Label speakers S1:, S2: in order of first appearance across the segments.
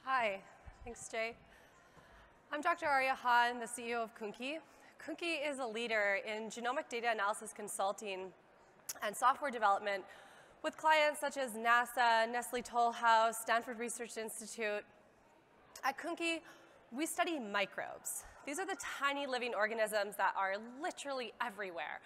S1: Hi, thanks, Jay. I'm Dr. Aria Hahn, the CEO of Koonkie. Koonkie is a leader in genomic data analysis consulting and software development with clients such as NASA, Nestle Toll House, Stanford Research Institute. At Koonkie, we study microbes. These are the tiny living organisms that are literally everywhere,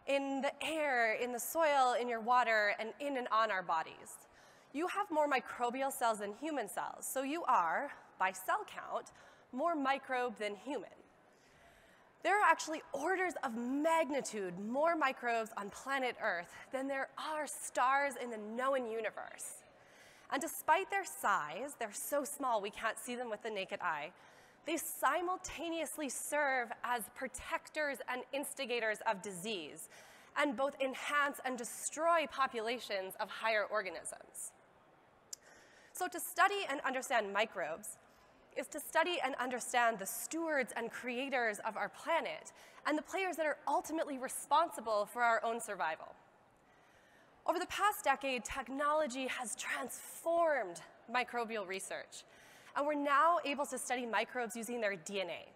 S1: in the air, in the soil, in your water, and in and on our bodies. You have more microbial cells than human cells, so you are, by cell count, more microbe than human. There are actually orders of magnitude more microbes on planet Earth than there are stars in the known universe. And despite their size, they're so small we can't see them with the naked eye, they simultaneously serve as protectors and instigators of disease, and both enhance and destroy populations of higher organisms. So to study and understand microbes is to study and understand the stewards and creators of our planet and the players that are ultimately responsible for our own survival. Over the past decade, technology has transformed microbial research, and we're now able to study microbes using their DNA.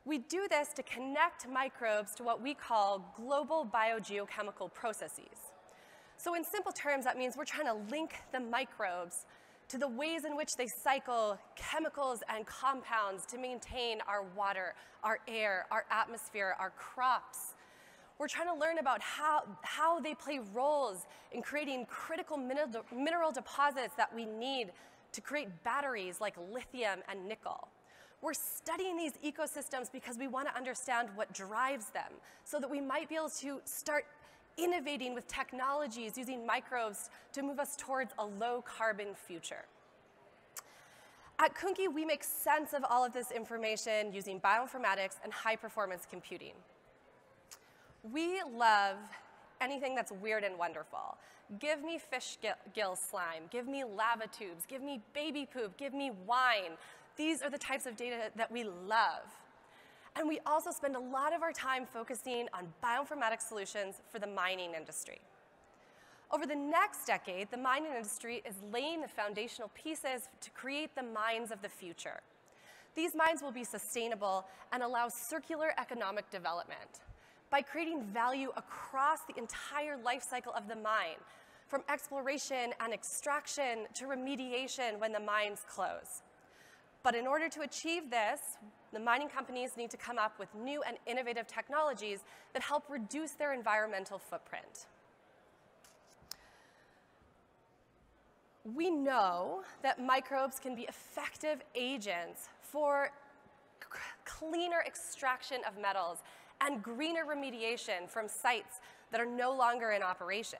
S1: We do this to connect microbes to what we call global biogeochemical processes. So in simple terms, that means we're trying to link the microbes to the ways in which they cycle chemicals and compounds to maintain our water, our air, our atmosphere, our crops. We're trying to learn about how they play roles in creating critical mineral deposits that we need to create batteries like lithium and nickel. We're studying these ecosystems because we want to understand what drives them so that we might be able to start innovating with technologies using microbes to move us towards a low-carbon future. At Koonkie, we make sense of all of this information using bioinformatics and high-performance computing. We love anything that's weird and wonderful. Give me fish gill slime, give me lava tubes, give me baby poop, give me wine. These are the types of data that we love. And we also spend a lot of our time focusing on bioinformatics solutions for the mining industry. Over the next decade, the mining industry is laying the foundational pieces to create the mines of the future. These mines will be sustainable and allow circular economic development by creating value across the entire life cycle of the mine, from exploration and extraction to remediation when the mines close. But in order to achieve this, the mining companies need to come up with new and innovative technologies that help reduce their environmental footprint. We know that microbes can be effective agents for cleaner extraction of metals and greener remediation from sites that are no longer in operation.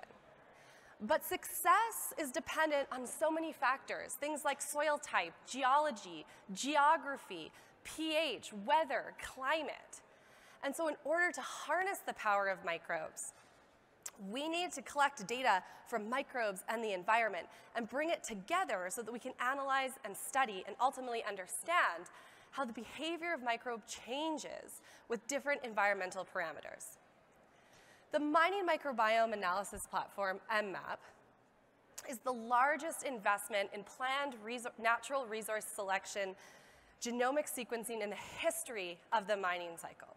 S1: But success is dependent on so many factors, things like soil type, geology, geography, pH, weather, climate. And so in order to harness the power of microbes, we need to collect data from microbes and the environment and bring it together so that we can analyze and study and ultimately understand how the behavior of microbe changes with different environmental parameters. The Mining Microbiome Analysis Platform, MMAP, is the largest investment in planned natural resource selection genomic sequencing in the history of the mining cycle.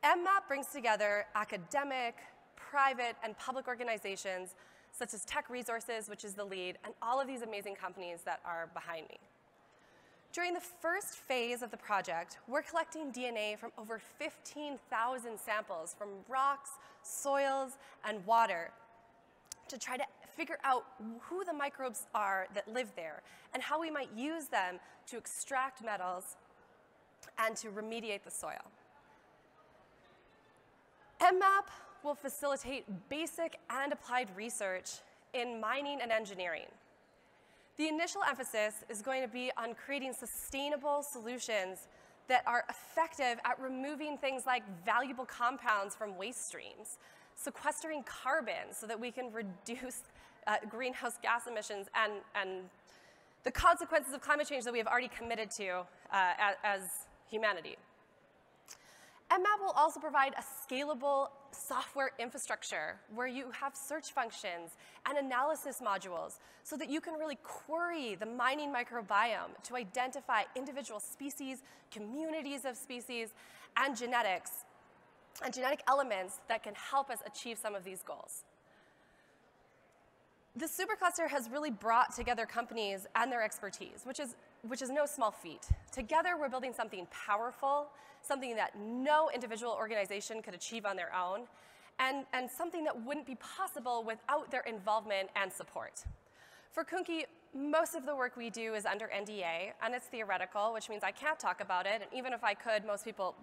S1: MMAP brings together academic, private, and public organizations such as Tech Resources, which is the lead, and all of these amazing companies that are behind me. During the first phase of the project, we're collecting DNA from over 15,000 samples from rocks, soils, and water to try to figure out who the microbes are that live there and how we might use them to extract metals and to remediate the soil. MMAP will facilitate basic and applied research in mining and engineering. The initial emphasis is going to be on creating sustainable solutions that are effective at removing things like valuable compounds from waste streams, sequestering carbon so that we can reduce greenhouse gas emissions and the consequences of climate change that we have already committed to as humanity. MMAP will also provide a scalable software infrastructure where you have search functions and analysis modules so that you can really query the mining microbiome to identify individual species, communities of species, and genetics, and genetic elements that can help us achieve some of these goals. The supercluster has really brought together companies and their expertise, which is no small feat. Together, we're building something powerful, something that no individual organization could achieve on their own, and something that wouldn't be possible without their involvement and support. For Koonkie, most of the work we do is under NDA, and it's theoretical, which means I can't talk about it, and even if I could, most people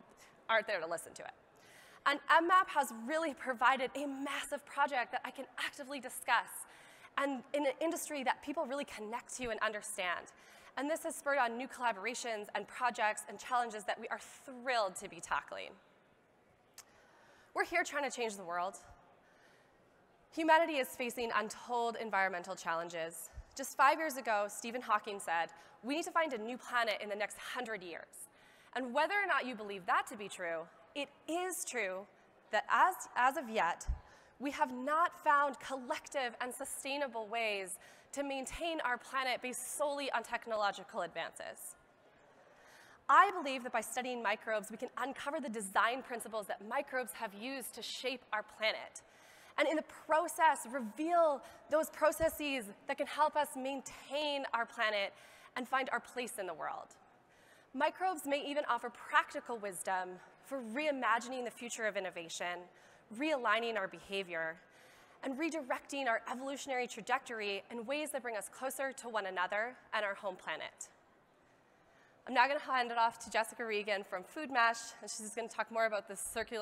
S1: aren't there to listen to it. And MMAP has really provided a massive project that I can actively discuss, and in an industry that people really connect to and understand. And this has spurred on new collaborations and projects and challenges that we are thrilled to be tackling. We're here trying to change the world. Humanity is facing untold environmental challenges. Just 5 years ago, Stephen Hawking said, we need to find a new planet in the next 100 years. And whether or not you believe that to be true, it is true that as of yet, we have not found collective and sustainable ways to maintain our planet based solely on technological advances. I believe that by studying microbes, we can uncover the design principles that microbes have used to shape our planet, and in the process, reveal those processes that can help us maintain our planet and find our place in the world. Microbes may even offer practical wisdom for reimagining the future of innovation, realigning our behavior, and redirecting our evolutionary trajectory in ways that bring us closer to one another and our home planet. I'm now going to hand it off to Jessica Regan from Food Mesh, and she's going to talk more about the circular